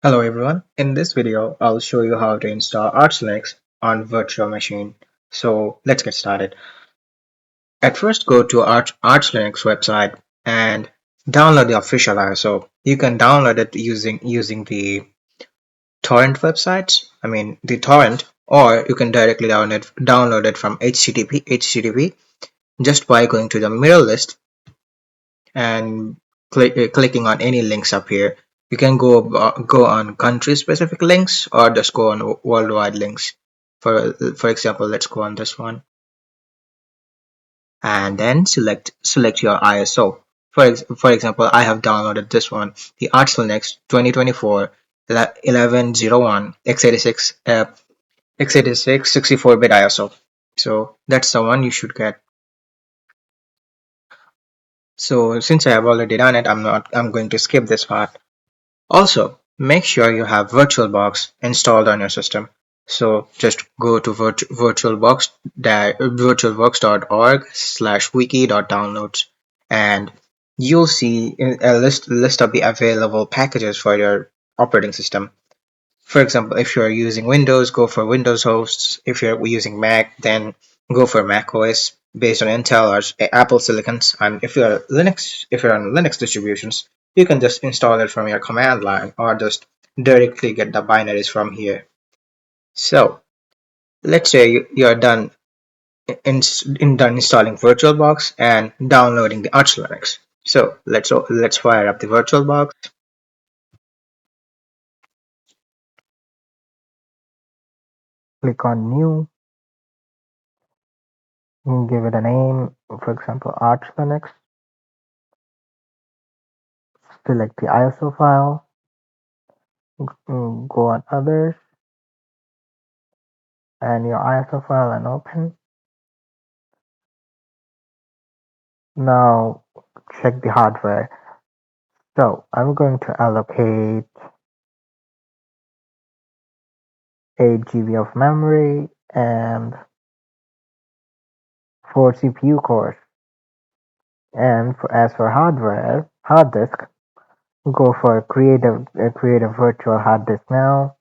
Hello everyone, in this video I'll show you how to install Arch Linux on virtual machine. So let's get started. At first go to Arch Linux website and download the official ISO. You can download it using the torrent websites, the torrent, or you can directly download it from HTTP just by going to the mirror list and clicking on any links up here. You can go on country specific links or just go on worldwide links. For example, let's go on this one and then select your ISO. For example, I have downloaded this one, the Arch Linux 2024 1101 x86 x86 64-bit ISO. So that's the one you should get. So since I have already done it, I'm going to skip this part. Also, make sure you have Virtualbox installed on your system. So just go to virtualbox.org/wiki.downloads and you'll see a list of the available packages for your operating system. For example, if you're using Windows, go for Windows hosts. If you're using Mac, then go for Mac OS based on Intel or Apple Silicons. And if you're on Linux distributions, you can just install it from your command line or just directly get the binaries from here. So let's say you're done installing VirtualBox and downloading the Arch Linux. So let's fire up the VirtualBox. Click on New. Give it a name, for example, Arch Linux. Select the ISO file, go on Others, and your ISO file and open. Now check the hardware. So I'm going to allocate 8 GB of memory and 4 CPU cores. And as for hardware, hard disk, go for create a virtual hard disk now,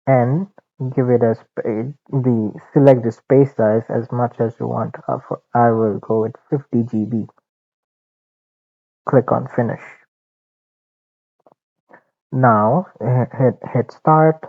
and give it select the space size as much as you want. I will go with 50 GB. Click on Finish. Now hit Start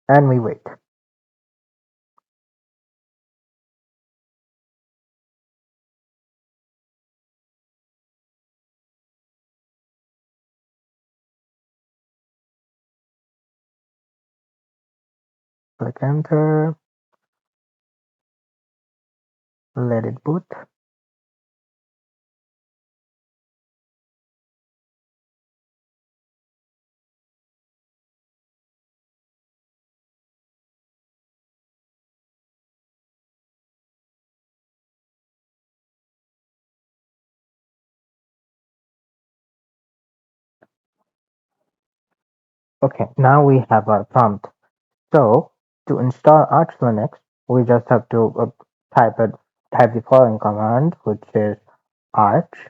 and we wait. Click Enter. Let it boot. Okay, now we have our prompt. So to install Arch Linux, we just have to type the following command, which is arch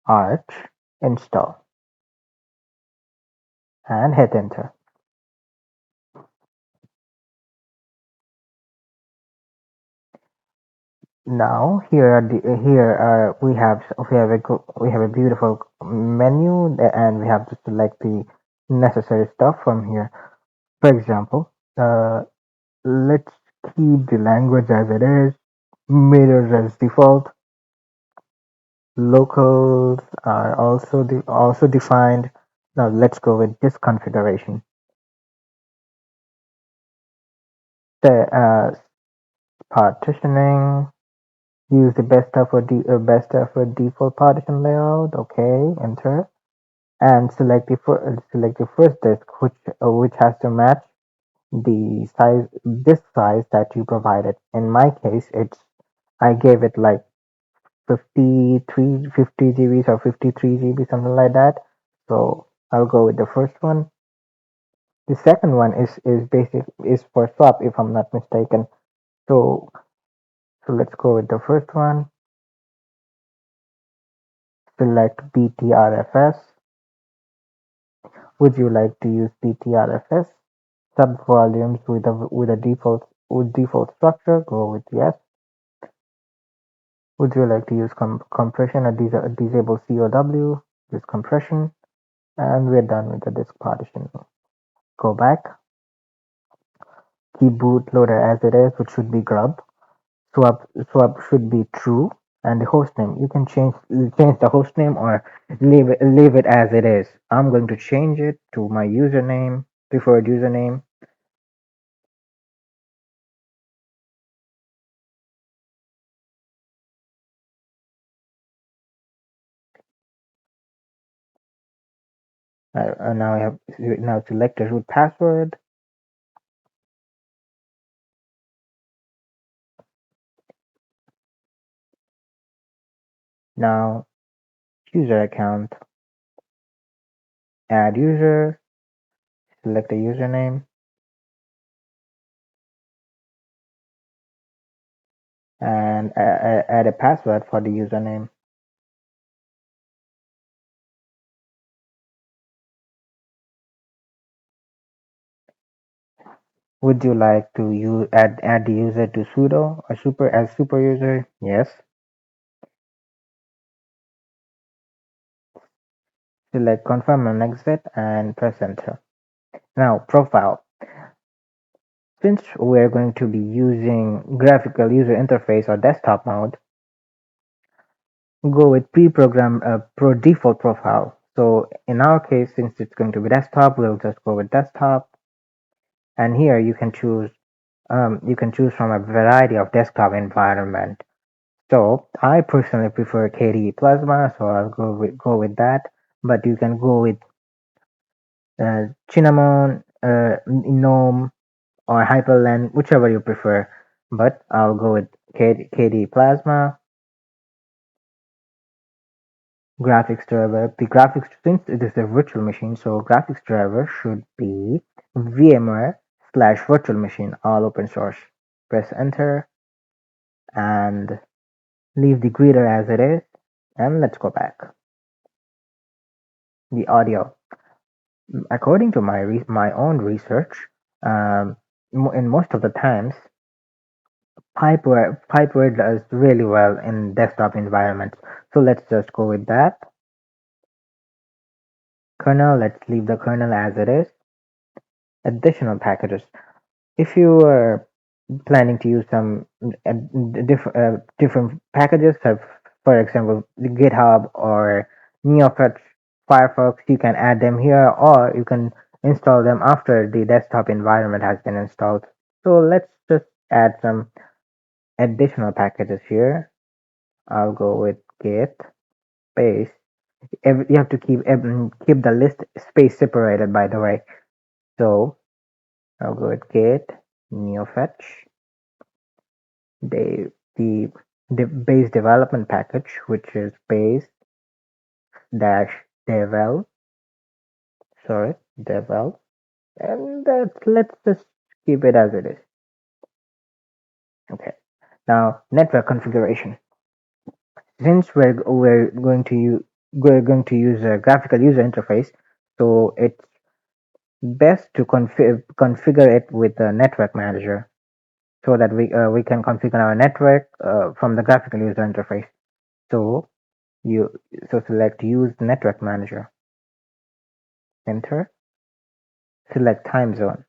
arch install and hit enter. Now we have a beautiful menu and we have to select the necessary stuff from here. For example, let's keep the language as it is, mirrors as default. Locals are also defined. Now let's go with this configuration. The partitioning, use the best effort default partition layout. Okay, enter, and select the first disk, which has to match the disk size that you provided. In my case, I gave it like 50 GBs or 53 GB, something like that. So I'll go with the first one. The second one is for swap, if I'm not mistaken. So let's go with the first one. Select BTRFS. Would you like to use BTRFS? Subvolumes with default structure, go with yes. Would you like to use compression or disable COW? Use compression, and we're done with the disk partition. Go back, keep bootloader as it is, which should be grub. Swap should be true, and the host name you can change the host name or leave it as it is. I'm going to change it to my username, preferred username. Now I have now select a root password. Now user account, add user, select a username, and add a password for the username. Would you like to add the user to sudo or super user? Yes. Select confirm and exit and press enter. Now profile. Since we're going to be using graphical user interface or desktop mode, go with pre-programmed pro default profile. So in our case, since it's going to be desktop, we'll just go with desktop. And here you can choose from a variety of desktop environment. So I personally prefer KDE Plasma, so I'll go with that. But you can go with Cinnamon, GNOME, or Hyperland, whichever you prefer. But I'll go with KDE Plasma. Graphics driver. The graphics, since it is a virtual machine, so graphics driver should be VMware/virtual machine, all open source. Press enter and leave the greeter as it is, and let's go back. The audio. According to my own research, in most of the times, Pipeware does really well in desktop environments. So let's just go with that. Kernel, let's leave the kernel as it is. Additional packages. If you are planning to use some different packages, for example, GitHub or NeoFetch, Firefox, you can add them here, or you can install them after the desktop environment has been installed. So let's just add some additional packages here. I'll go with git space. You have to keep the list space separated, by the way. So I'll go with git neofetch the base development package, which is base dash devel. Sorry, devel, and let's just keep it as it is. Okay. Now network configuration. Since we're going to use a graphical user interface, so it's best to configure it with a network manager, so that we can configure our network from the graphical user interface. So select use network manager. Enter. Select time zone.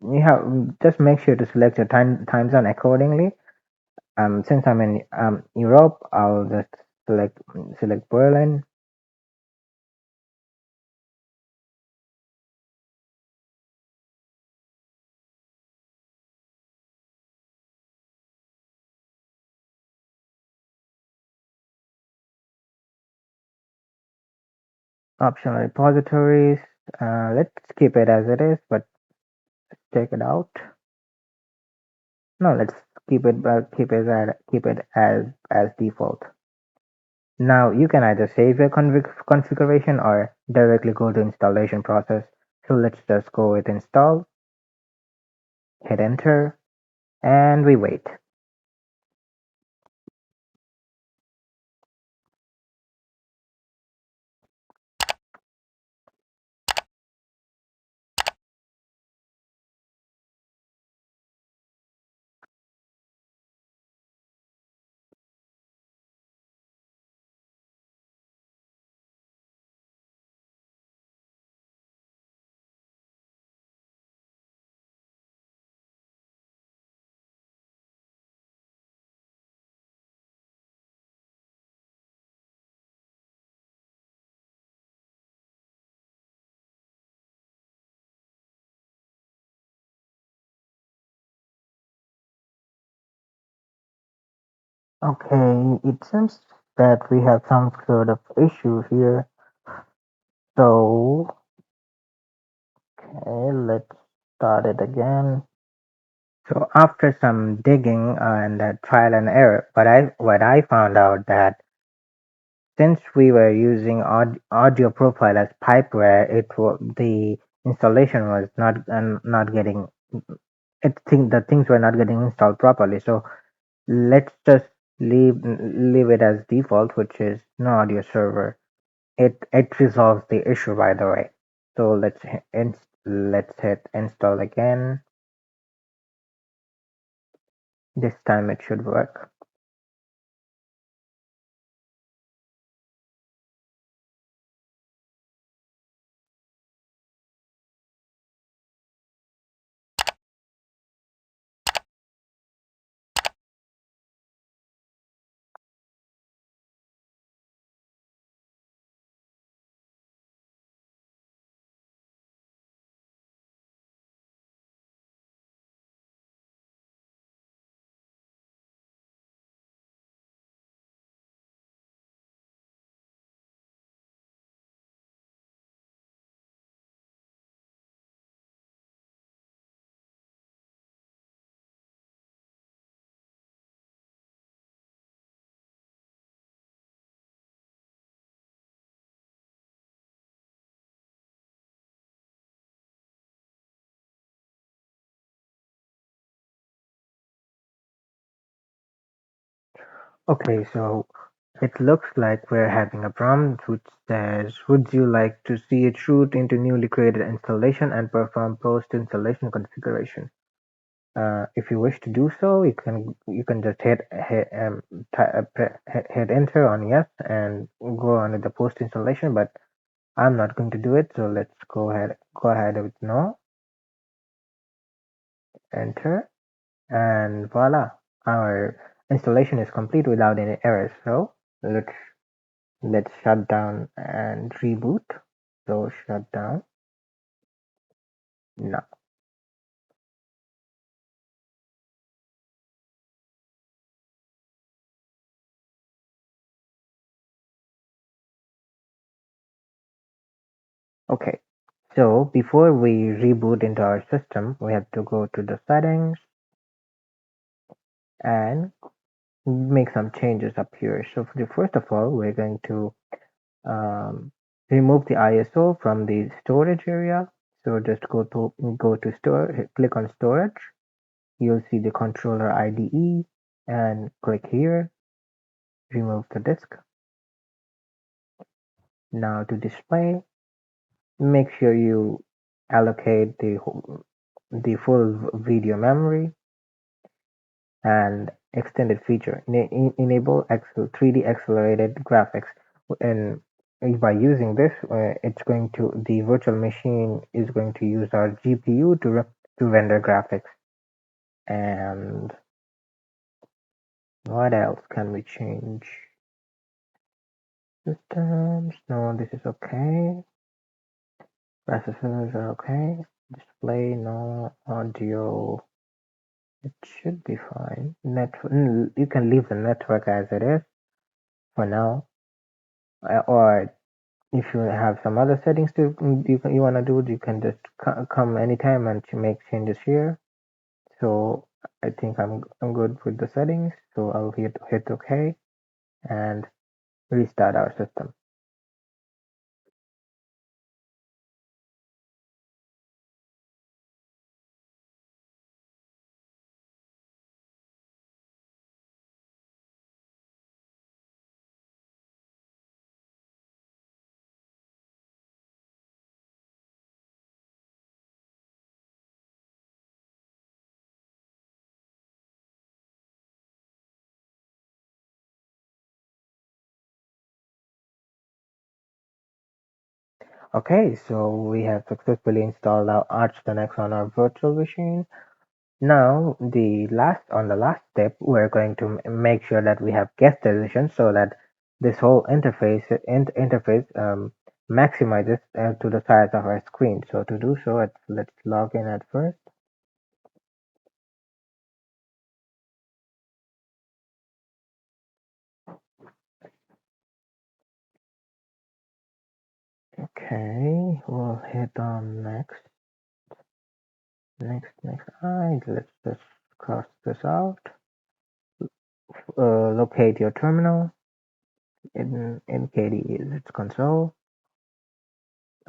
You have just make sure to select your time zone accordingly. Since I'm in Europe, I'll just select Berlin. Optional repositories. Let's keep it as it is, but check it out. No, let's keep it as default. Now you can either save your configuration or directly go to installation process. So let's just go with install, hit enter, and we wait. Okay, it seems that we have some sort of issue here. So, okay, let's start it again. So after some digging and trial and error, what I found out that since we were using audio profile as pipeware, the installation was not getting the things were not getting installed properly. So let's just leave it as default, which is no audio server. It resolves the issue, by the way. So let's hit install again. This time it should work. Okay, so it looks like we're having a prompt which says, would you like to see it root into newly created installation and perform post-installation configuration? If you wish to do so, you can just hit enter on yes and go on with the post-installation. But I'm not going to do it, so let's go ahead with no, enter, and voila, our installation is complete without any errors. So let's shut down and reboot. So shut down now. Okay. So before we reboot into our system, we have to go to the settings and make some changes up here. So first of all, we're going to um, remove the ISO from the storage area. So just go to store, click on storage. You'll see the controller IDE and click here, remove the disk. Now to display, make sure you allocate the full video memory and extended feature. Enable 3D accelerated graphics. And by using this, the virtual machine is going to use our GPU to render graphics. And what else can we change? Systems. No, this is okay. Processors are okay. Display, no. Audio, it should be fine. You can leave the network as it is for now. Or if you have some other settings you want to do, you can just come anytime and to make changes here. So I think I'm good with the settings. So I'll hit OK and restart our system. Okay, so we have successfully installed our Arch Linux on our virtual machine. Now, the last step, we're going to make sure that we have guest edition so that this whole interface maximizes to the size of our screen. So to do so, let's log in at first. Okay, we'll hit on next. Alright, let's just cross this out. Locate your terminal. In KDE is its console.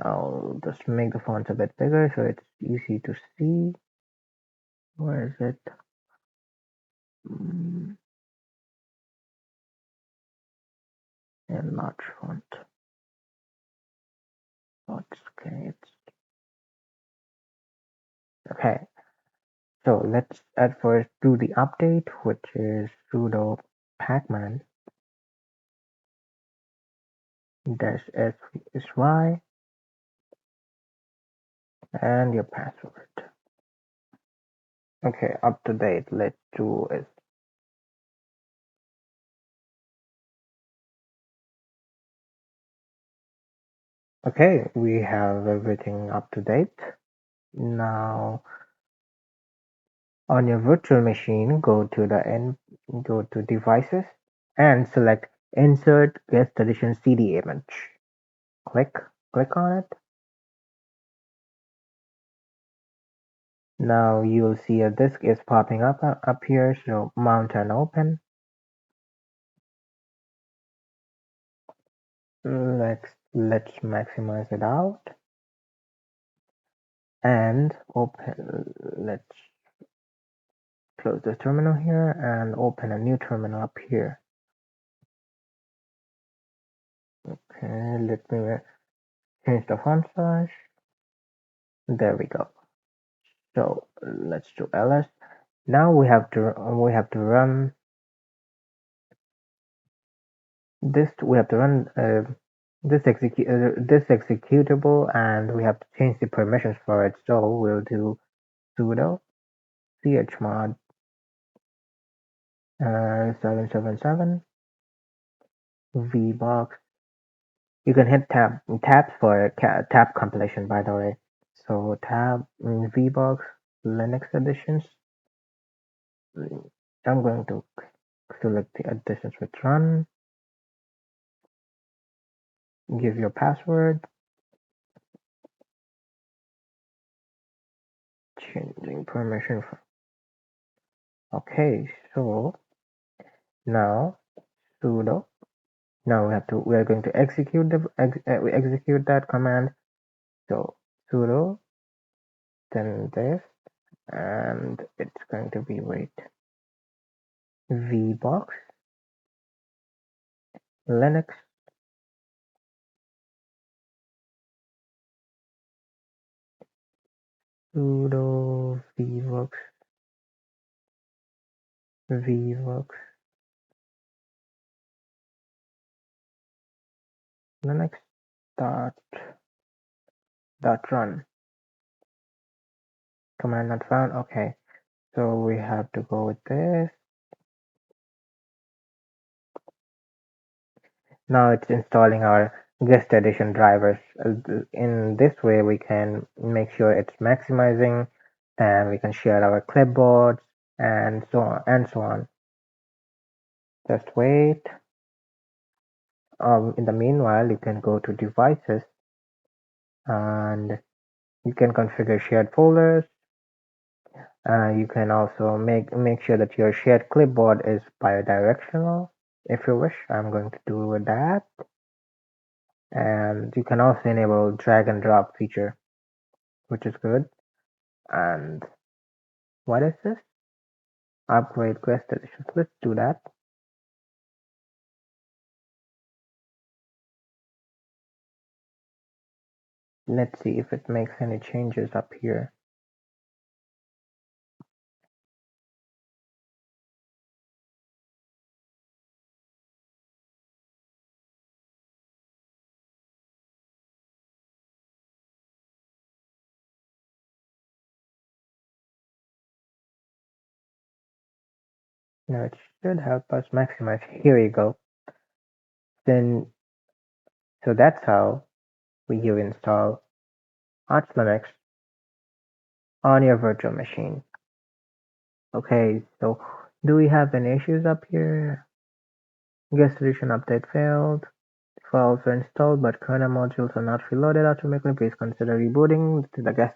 I'll just make the font a bit bigger so it's easy to see. Where is it? Mm, Enlarge font. Okay, okay. So let's at first do the update, which is sudo pacman -sy and your password. Okay, up to date. Let's do it. Okay, we have everything up to date. Now, on your virtual machine, go to devices and select insert guest edition CD image. Click on it. Now you'll see a disk is popping up here, so mount and open. Let's maximize it out and open. Let's close the terminal here and open a new terminal up here. Okay, let me change the font size. There we go. So let's do ls. Now we have to run this. We have to run this executable, and we have to change the permissions for it. So we'll do sudo chmod 777 vbox. You can hit tabs for tab compilation, by the way. So tab vbox Linux editions. I'm going to select the editions with run. Give your password. Changing permission. Okay, so now sudo. Now we are going to execute execute that command. So sudo then this, and it's going to be wait vbox Linux sudo vbox Linux dot run. Command not found. Okay, so we have to go with this. Now it's installing our guest edition drivers. In this way, we can make sure it's maximizing, and we can share our clipboards and so on and so on. Just wait. In the meanwhile, you can go to devices and you can configure shared folders. You can also make sure that your shared clipboard is bidirectional if you wish. I'm going to do that. And you can also enable drag and drop feature, which is good. And what is this? Upgrade guest editions. Let's do that. Let's see if it makes any changes up here. Now it should help us maximize. Here we go. Then, so that's how you install Arch Linux on your virtual machine. Okay, so do we have any issues up here? Guest solution update failed. files are installed, but kernel modules are not reloaded automatically. Please consider rebooting to the guest.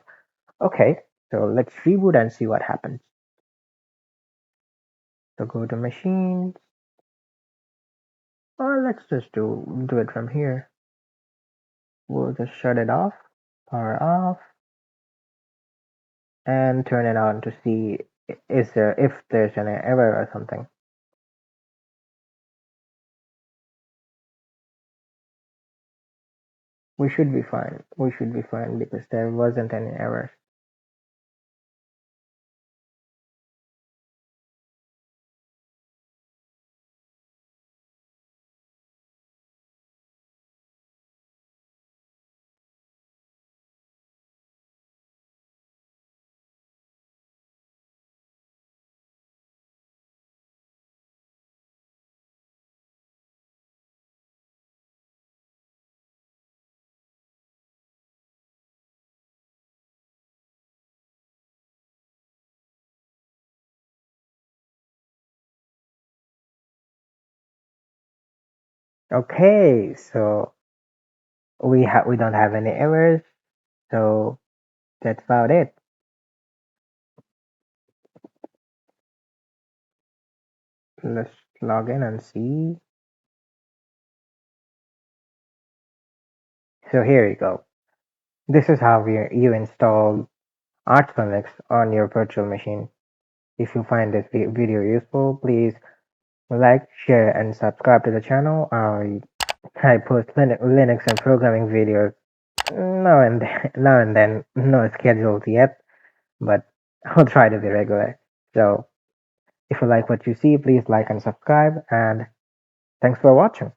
Okay, so let's reboot and see what happens. So go to machines, or let's just do it from here. We'll just shut it off, power off, and turn it on to see if there's an error or something. We should be fine. We should be fine because there wasn't any error. Okay, so we don't have any errors, so that's about it. Let's log in and see. So here you go. This is how you install Arch Linux on your virtual machine. If you find this video useful, please like, share, and subscribe to the channel. I post Linux and programming videos now and then, not scheduled yet, but I'll try to be regular. So if you like what you see, please like and subscribe, and thanks for watching.